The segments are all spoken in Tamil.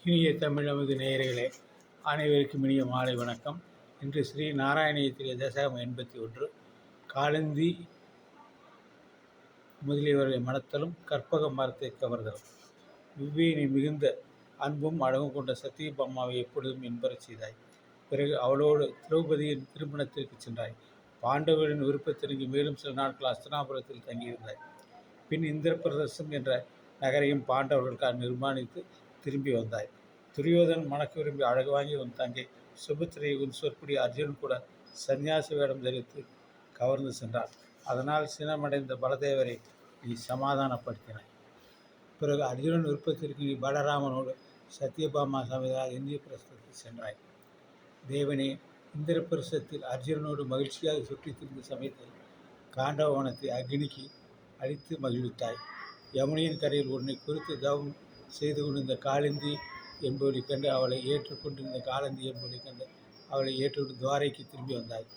இனிய தமிழமது நேயர்களே, அனைவருக்கும் இனிய மாலை வணக்கம். இன்று ஸ்ரீ நாராயணியத்திலே தசகம் 81 காலந்தி முதலியவர்களை மணத்தலும் கற்பக மரத்தை கவர்தலும். விவ்வியினை மிகுந்த அன்பும் அழகும் கொண்ட சத்தியபாமாவை எப்பொழுதும் என்பரச் செய்தாய். பிறகு அவளோடு திரௌபதியின் திருமணத்திற்கு சென்றாய். பாண்டவர்களின் விருப்பத்திற்கு மேலும் சில நாட்கள் அஸ்தினாபுரத்தில் தங்கியிருந்தாய். பின் இந்திரபிரதசம் என்ற நகரையும் பாண்டவர்களுக்காக நிர்மாணித்து திரும்பி வந்தாய். துரியோதன் மணக்க விரும்பி அழகு வாங்கி உன் தங்கை சுபத்திரையை உன் சொற்படி அர்ஜுனன் கூட சந்நியாசி வேடம் தரித்து கவர்ந்து சென்றான். அதனால் சினமடைந்த பலதேவரை நீ சமாதானப்படுத்தினாய். பிறகு அர்ஜுனன் விருப்பத்திற்கு நீ பலராமனோடு சத்தியபாமா சமேதராக இந்திய பிரஸ்தத்துக்கு சென்றாய். தேவனே, இந்திரபிரஸ்தத்தில் அர்ஜுனனோடு மகிழ்ச்சியாக சுற்றித் திரிந்த சமயத்தில் காண்டவவனத்தை அக்னிக்கு அழித்து மகிழ்வித்தாய். யமுனையின் கரையில் உன்னை குறித்து தவம் செய்து கொண்டிருந்த காளிந்தி என்பவளை கண்டு அவளை ஏற்றுக்கொண்டிருந்த காலந்தி என்பவளை கண்டு அவளை ஏற்றுக்கொண்டு துவாரைக்கு திரும்பி வந்தாய்.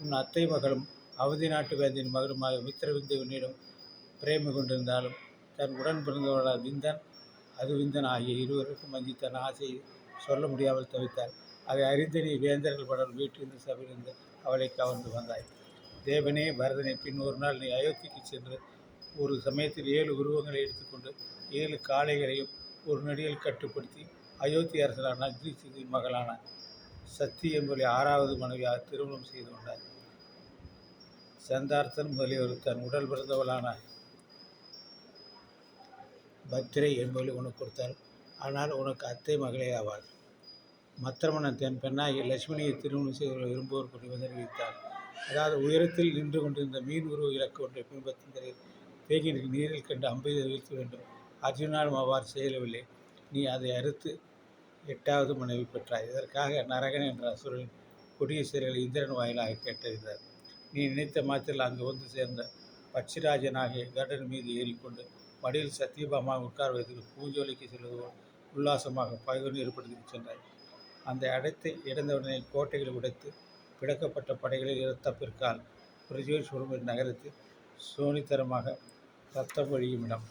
உன் அத்தை மகளும் அவதி நாட்டு வேந்தின் மகளுமாக மித்திரவிந்தை உன்னிடம் பிரேமை கொண்டிருந்தாலும் தன் உடன் பிறந்தவர்களால் விந்தன் விந்தன் ஆகிய இருவருக்கும் அஞ்சி தன் ஆசையை சொல்ல முடியாமல் தவித்தாள். அதை அறிந்த நீ வேந்தர்கள் படல் வீட்டிலிருந்து சபையிலிருந்து அவளை கவர்ந்து வந்தாய். தேவனே, பரதனை, பின் ஒரு நாள் நீ அயோத்திக்கு சென்று ஒரு சமயத்தில் 7 உருவங்களை எடுத்துக்கொண்டு 7 காளைகளையும் ஒரு நடிகள் கட்டுப்படுத்தி அயோத்தி அரசரான அக்னிசித்தின் மகளான சத்தி என்பவரை 6வது மனைவியாக திருமணம் செய்து கொண்டார். சந்தார்த்தன் முதலியவர் தன் உடல் பிறந்தவளான பத்திரை என்பவளை உனக்கு கொடுத்தாள். ஆனால் உனக்கு அத்தை மகளே ஆவாள். மத்திரமன்னன் தன் பெண்ணாகிய லட்சுமணியை திருமணம் செய்து விரும்புவோர் கொண்டு தெரிவித்தார். அதாவது உயரத்தில் நின்று கொண்டிருந்த மீன் உருவ இலக்கு ஒன்றை பின்பற்றின் தேங்கி நீரில் கண்டு அம்பை வீழ்த்த வேண்டும். அர்ஜுனாலும் அவ்வாறு செய்யவில்லை. நீ அதை அறுத்து 8வது மனைவி பெற்றாய். இதற்காக நரகன் என்ற அசுரனின் கொடிய செயல்களை இந்திரன் வாயிலாக கேட்டறிந்தார். நீ நினைத்த மாத்திரத்தில் அங்கு வந்து சேர்ந்த பட்சிராஜனாகிய கடன் மீது ஏறிக்கொண்டு மடியில் சத்தியபாமா உட்கார வைத்து பூஞ்சோலைக்கு செல்வது போல் உல்லாசமாக பகைவன் ஏற்படுத்தி சென்றாய். அந்த இடத்தை இழந்தவுடனே கோட்டைகளை உடைத்து பிளக்கப்பட்ட படைகளை இறத்த பிற்கால் பிரஜோஸ்வரம் நகரத்தில் சோனித்தரமாக ரத்தம் வழியும் இடம்.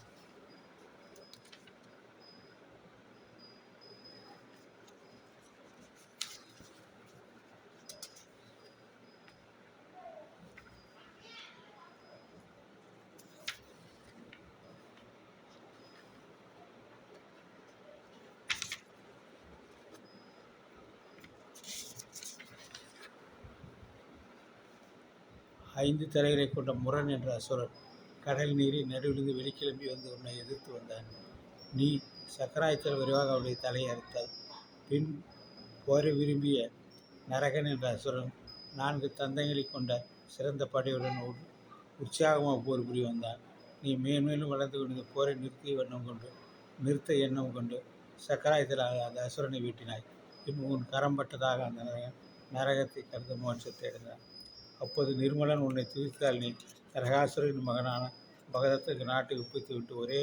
5 தலைகளை கொண்ட முரண் என்ற அசுரன் கடல் நீரில் நடுவிலிருந்து வெளிக்கிளம்பி வந்து உன்னை எதிர்த்து வந்தான். நீ சக்கராயத்தில் விரைவாக அவளுடைய தலையை அறுத்தாய். பின் போரை விரும்பிய நரகன் என்ற அசுரன் 4 தந்தங்களை கொண்ட சிறந்த படையுடன் உற்சாகமாக போர் புரிய வந்தான். நீ மேன்மேலும் வளர்ந்து கொண்டிருந்த போரை நிறுத்த எண்ணம் கொண்டு சக்கராயத்தில் அந்த அசுரனை வீட்டினாய். பின் உன் கரம் பட்டதாக அந்த நரகத்தை கடந்த மோட்சத்தை அடைந்தான். அப்போது நிர்மலன் உன்னை துதித்தால் நீ நரகாசுரனின் மகனான பகதத்துக்கு நாட்டுக்கு பிடித்து விட்டு ஒரே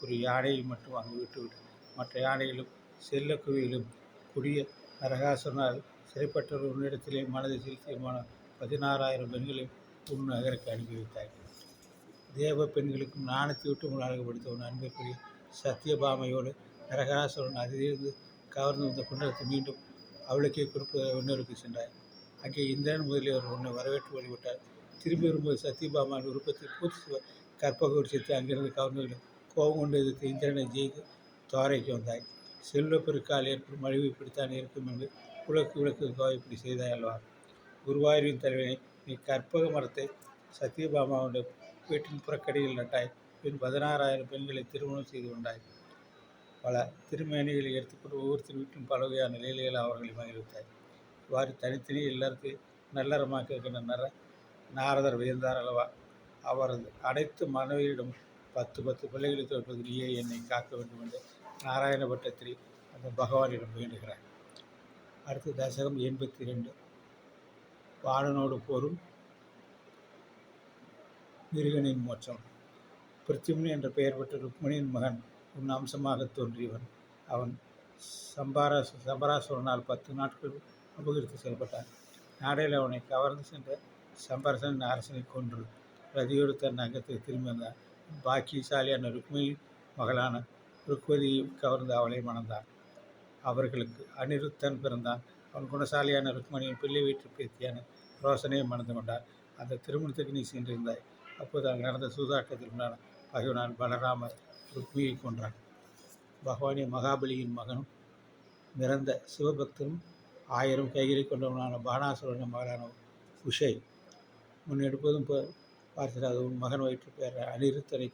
ஒரு யானையை மட்டும் அங்கு விட்டுவிட்டு மற்ற யானைகளும் செல்ல குவியிலும் கூடிய நரகாசுரனால் சிறைப்பட்டவர் உன்னிடத்திலே மனதை செலுத்தியமான 16,000 பெண்களை உன் நகருக்கு அனுப்பி வைத்தாய். தேவ பெண்களுக்கும் நாணத்தை விட்டு உன் அழகுபடுத்த உன் அன்பிற்குரிய சத்தியபாமையோடு நரகாசுரன் அதிலிருந்து கவர்ந்து வந்த குண்டலத்தை மீண்டும் அவளுக்கே கொடுப்ப இன்னொருக்கு சென்றாய். அங்கே இந்திரன் முதலியவர் உன்னை வரவேற்று வழிபட்டார். திரும்பி வரும்போது சத்தியபாமாவின் விருப்பத்தை பூர்த்தி கற்பக விருட்சத்தை அங்கிருந்து கவர்ந்து கோபம் கொண்டு எதிர்த்து இந்திரனை ஜெயித்து துவாரைக்கு வந்தாய். செல்வ பெருக்கால் ஏற்படும் அழிவு இப்படித்தான் இருக்கும் என்று விளக்கு இப்படி செய்தாய் அல்லவா? குருவாயூரின் தலைவனை, நீ கற்பக மரத்தை சத்தியபாமாவுடைய வீட்டின் புறக்கடையில் நட்டாய். பின் 16,000 பெண்களை திருமணம் செய்து கொண்டாய். பல திருமேனிகளை எடுத்துக்கொண்டு ஒவ்வொருத்தர் வீட்டிலும் பல வகையான நிலைகளை அவர்களை மகிழ்வித்தாய். இவ்வாறு தனித்தனி எல்லாருக்கும் நல்லறமாக இருக்கின்ற நாரதர் வியந்தார் அல்லவா? அவரது அனைத்து மனைவியிடம் 10 பிள்ளைகளை தோற்பது நீயே என்னை காக்க வேண்டும் என்று நாராயண பட்டத்தில் அந்த பகவானிடம் வேண்டுகிறார். அடுத்து தசகம் 82 வாணனோடு போரும் மிருகனின் மோட்சம். பிருத்திமன் என்ற பெயர் பெற்ற ருக்மணியின் மகன் உன் அம்சமாக தோன்றியவன். அவன் சம்பராசுரனால் 10 நாட்கள் அபகரித்து செயல்பட்டான். நாடையில் அவனை கவர்ந்து சென்ற சம்பரசன் அரசனை கொன்று ரதியோடு தன் நகரத்தை திரும்பி வந்தான். பாக்கியசாலியான ருக்மிணி மகளான ருக்வதியை கவர்ந்து அவளை மணந்தான். அவர்களுக்கு அனிருத்தன் பிறந்தான். அவன் குணசாலியான ருக்மணியின் பிள்ளை வீட்டு பேத்தியான ரோசனையை மணந்து கொண்டார். அந்த திருமணத்துக்கு நீ சென்றிருந்தாய். அப்போது அங்கு நடந்த சூதாட்டத்தில் உண்டான பகைவனான் பலராமர் ருக்மியை கொன்றான். பகவானே மகாபலியின் மகனும் நிறந்த சிவபக்தனும் 1000 கைகளை கொண்டவனான பானாசுரனின் மகளான உஷை முன்னெடுப்பதும் பார்த்திராத உன் மகன் வயிற்று பேர அனிருத்தனை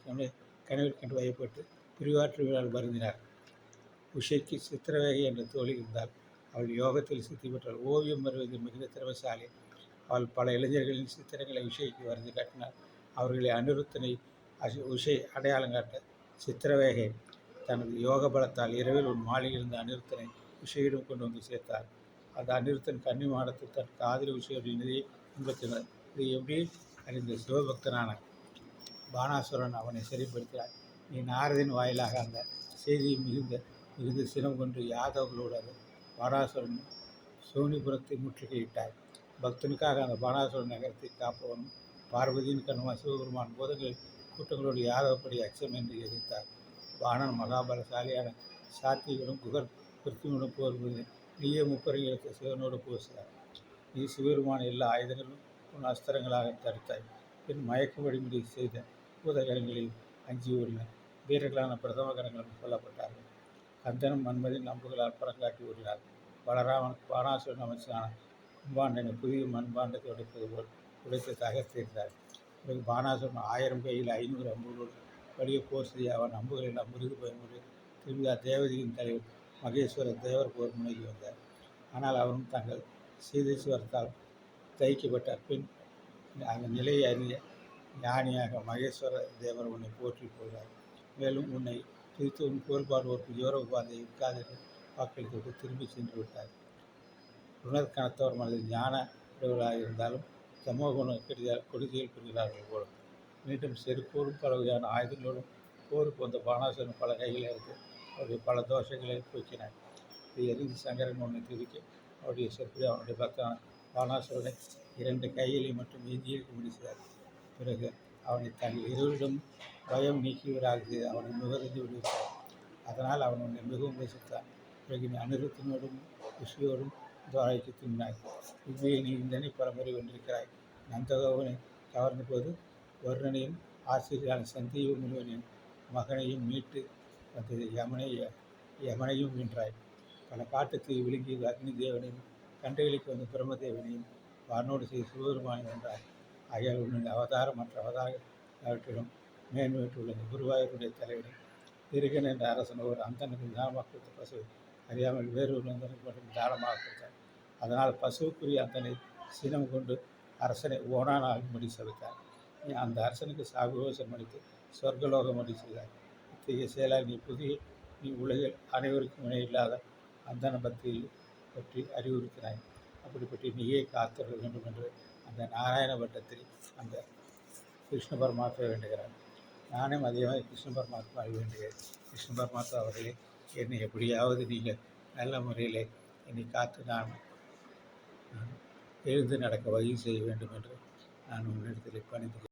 கனவில் கண்டு வயப்பட்டு பிரிவாற்று விழால் வருந்தினார். உஷைக்கு சித்திரவேகை என்ற தோழி இருந்தால். அவள் யோகத்தில் சித்தி பெற்றாள். ஓவியம் வருவதில் மிகுந்த திறமைசாலி. அவள் பல இளைஞர்களின் சித்திரங்களை உஷைக்கு வரைந்து காட்டினாள். அவர்களை அனிருத்தனை உஷை அடையாளம் காட்ட சித்திரவேகை தனது யோக பலத்தால் இரவில் ஒரு மாளிகையிலிருந்து அனிருத்தனை உஷையிடம் கொண்டு வந்து சேர்த்தார். அந்த அனிருத்தன் கன்னி மாடத்தில் தன் காதலி உஷையுடைய நிதியை பின்பற்றினார். இது எப்படி அறிந்த சிவபக்தனான பானாசுரன் அவனை சிறைப்படுத்தினார். நீ நாரதின் வாயிலாக அந்த செய்தியை மிகுந்த சினம் கொண்டு யாதவர்களோடு பானாசுரன் சோனிபுரத்தை முற்றுகையிட்டார். பக்தனுக்காக அந்த பானாசுரன் நகரத்தை காப்பவனும் பார்வதியின் கண்ணுமா சிவபெருமான் போதங்களில் கூட்டங்களோடு யாதவப்படி அச்சம் என்று எதிர்த்தார். பாணன் மகாபலசாலியான சாத்திகளும் குகர் பிருத்தியுடன் போர் புரிந்து நீயே முப்பரை எடுத்த சிவனோடு போசினார். நீ சிவபெருமான எல்லா ஆயுதங்களும் உன் அஸ்திரங்களாக தடுத்தாய். பின் மயக்க வழிமுறை செய்த பூதகரங்களில் அஞ்சி ஓடினார். வீரர்களான பிரதம கரங்களும் கொல்லப்பட்டார்கள். கந்தனும் மன்மதின் அம்புகளால் பறங்காட்டி ஓடினார். பலராமன் பானாசுரன் அமைச்சரான கும்பாண்டனை புதிய மண்பாண்டத்தை உடைப்பது போல் உடைத்து தகர்த்திருந்தார். பிறகு பானாசுரன் 1000 கையில் 500 அம்புகளோடு வலிய போர் செய்ய அவன் அம்புகளில் அம்புரிது பயமுறை திருவிழா தேவதையின் தலைவர் மகேஸ்வரர் தேவர் போர் முன்னேறி வந்தார். ஆனால் அவரும் தங்கள் சீதேஸ்வரத்தால் தைக்கப்பட்டார். பின் அந்த நிலையை அறிய ஞானியாக மகேஸ்வர தேவர் உன்னை போற்றி போகிறார். மேலும் உன்னை பிரித்து உன் கோல்பாடுவோருக்கு யோர உபாதை இருக்காதீர்கள் வாக்களித்து திரும்பி சென்று விட்டார். உணர் கணத்தவர் மனதில் ஞான உறவுகளாக இருந்தாலும் சமூக கொள்கையில் புரிகிறார்கள் போலும். மீண்டும் செருப்போடும் பல வகையான ஆயுதங்களோடும் போருக்கு வந்த பானாசுரன் பல கைகளை எடுத்து அவருடைய பல தோஷங்களை போக்கினார். இதை எரிந்து சங்கரன் உன்னை திருக்கி அவருடைய செருப்பை அவனுடைய பக்தனான பானாசுரனை 2 கைகளை மட்டும் எஞ்சியிருக்க முடித்தார். பிறகு அவனை தங்கள் இருவரிடம் பயம் நீக்கியவராக செய்து அவனை நுகர்ந்து விடுவித்தார். அதனால் அவன் உன்னை மிகவும் நேசித்தான். பிறகு நீ அனிருத்தனோடும் உஷையோடும் துவாரைக்கு தின்னாய். உண்மையை நீ இந்தனை பலமுறை வென்றிருக்கிறாய். நந்தகோவனை கவர்ந்த போது வருணனையும் ஆசிரியரான சந்தீவ முனிவனின் மகனையும் மீட்டு வந்தது யமனையும் வென்றாய். பல காட்டுக்கு விழுங்கியது அக்னி தேவனையும் கண்டைகளுக்கு வந்த பிரம்மதேவனையும் வானோடு செய்து சிவபெருமானை வென்றாய். ஆகியால் உன்னுடைய அவதாரம் மற்ற அவதாரத்திடம் மேன்மையுள்ளது. குருவாயூருடைய தலைவனை இருகன் என்ற அரசன் ஒரு அந்தனுக்கு தானமாக கொடுத்த பசுவை அறியாமல் வேறு ஒரு அந்தனுக்கு மட்டும் தானமாக கொடுத்தார். அதனால் பசுவுக்குரிய அந்தனை சினம் கொண்டு அரசனை ஓனான் ஆகும்படி சபித்தார். நீ அந்த அரசனுக்கு சாகுவோசம் அளித்து சொர்க்கலோகம் அடி செய்தார். இத்தகைய செயலால் நீ உலகில் அனைவருக்கும் இணையில்லாத அந்தன பக்தியில் பற்றி அறிவுறுத்தினாய். அப்படிப்பட்டு நீயே காத்திருக்க வேண்டும் என்று அந்த நாராயண பட்டத்தில் அந்த கிருஷ்ண பரமாத்மா வேண்டுகிறார். நானும் அதே மாதிரி கிருஷ்ண பரமாத்மா வேண்டுகிறேன். கிருஷ்ண பரமாத்மா அவர்களே, என்னை எப்படியாவது நீங்கள் நல்ல முறையில் என்னை காத்து நான் எழுந்து நடக்க வழி செய்ய வேண்டும் என்று நான் உன்னிடத்தில் பணிந்து